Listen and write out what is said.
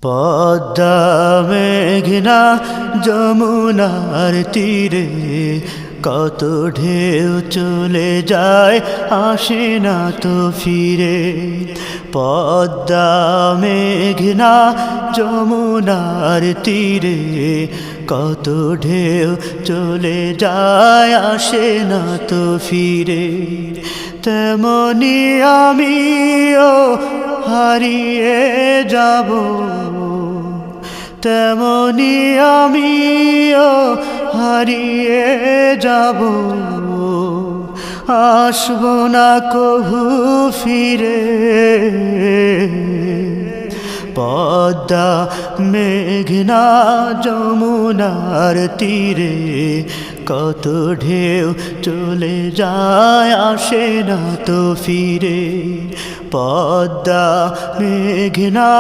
পদ্মা মেঘনা যমুনার তীরে কত ঢেউ চলে যায় আসে না তো ফিরে। পদ্মা মেঘনা যমুনার তীরে কত ঢেউ চলে যায় আসে না তো ফিরে। তেমনি আমিও হারিয়ে যাব, তেমনি আমিও হারিয়ে যাব, আসব না কভু ফিরে। পদ্মা মেঘনা যমুনার তীরে কত ঢেউ চলে যায় আসে না তো ফিরে। পদ্মা মেঘনা